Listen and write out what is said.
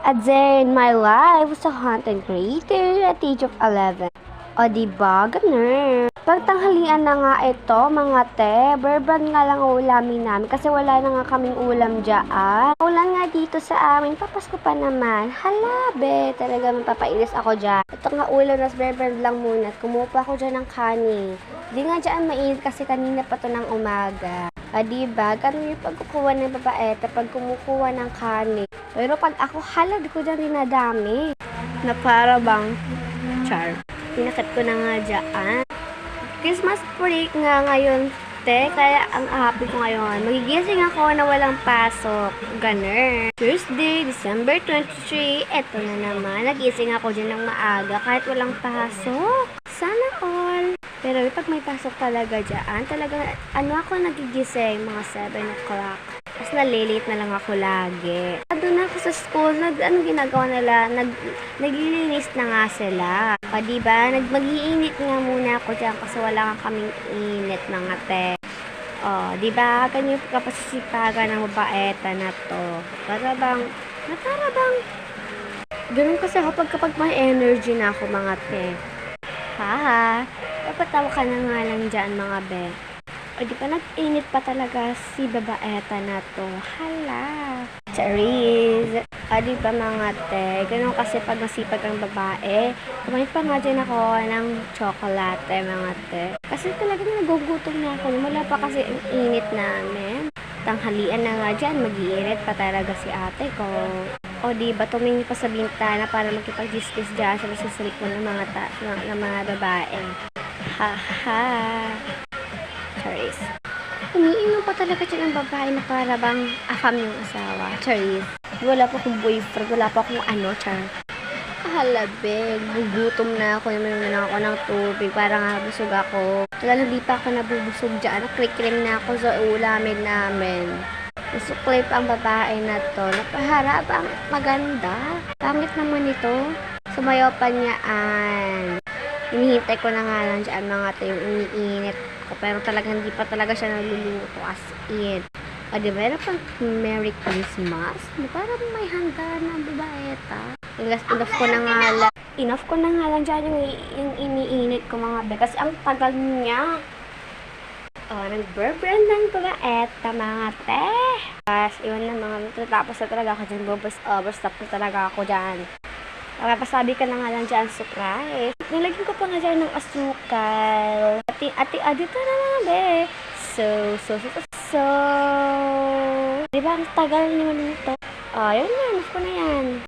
A day in my life as a content creator at age of 11. O diba, ganun. Pagtanghalian na nga ito, mga te. Bear nga lang ulamin namin kasi wala na nga kaming ulam dyan. Ulan nga dito sa amin, papasko pa naman. Hala, be, talaga mapapailis ako dyan. Ito nga ulam, nas bear lang muna. Kumuha ako dyan ng kanin. Di nga dyan mainit kasi kanina pa to ng umaga. Diba, ganun yung pagkukuha ng babaeta, pag kumukuha ng kanin. Pero pag ako, hala, di ko dyan dinadami. Na para bang, char. Pinakit ko na nga dyan. Christmas break nga ngayon, te. Kaya ang happy ko ngayon. Magigising ako na walang pasok. Ganun. Thursday, December 23. Eto na naman. Nagising ako dyan ng maaga kahit walang pasok. Sana all. Pero pag may pasok talaga dyan, talaga, ako nagigising, mga 7 o'clock. Tapos nalilate na lang ako lagi. Doon na ako sa school, anong ginagawa nila? Naglilinis na nga sila. Diba? Mag-iinit nga muna ako dyan kasi wala nga kaming init mga te. Diba? Ganyan yung kapasisipagan ng babaeta na to. Para bang, ganun kasi ako kapag may energy na ako mga te. Ha? Papatawa ka na nga lang dyan mga be. Di ba nag-init pa talaga si babaeta na to? Hala. Charis. Di ba mga te? Ganun kasi pag masipag ang babae. Kumain pa nga dyan ako ng chocolate mga te. Kasi talaga nagugutom na ako. Wala pa kasi ang init namin. Tanghalian na nga dyan. Mag-iinit pa talaga si ate ko. Di ba tumingin pa sa bintana para makipag-discuss dyan sa nasusulikon ng mga babae. Ha. Charis. Umiinom pa talaga dyan ang babae na para bang afam yung asawa. Charis. Wala pa akong boyfriend. Wala pa akong char. Halabig. Gugutom na ako. Naman na ako ng tubig. Parang busog ako. Talagang hindi pa ako nabubusog dyan. Nakikrim na ako sa ulamin namin. Nasuklay pa ang babae na to. Napaharap ang maganda. Pangit naman ito. Sumayaw pa niyaan. Hinihintay ko na nga lang dyan mga tayo yung iniinit ko. Pero talagang hindi pa talaga siya naluluto as in. Diba? Meron pang Merry Christmas. Parang may handa na ang babaeta. Enough ko na nga lang dyan yung iniinit ko mga be. Kasi ang tagal niya. Nag-burbrand ng babaeta mga te. Tapos, iwan na mga tapos na talaga ako dyan. Overstop na talaga ako dyan. Pasabi ka na nga lang dyan, surprise. Nilagyan ko pa nga dyan ng asukal. Dito na nga, be. So. Diba, ang tagal naman nito. Yun na, enough ko na yan.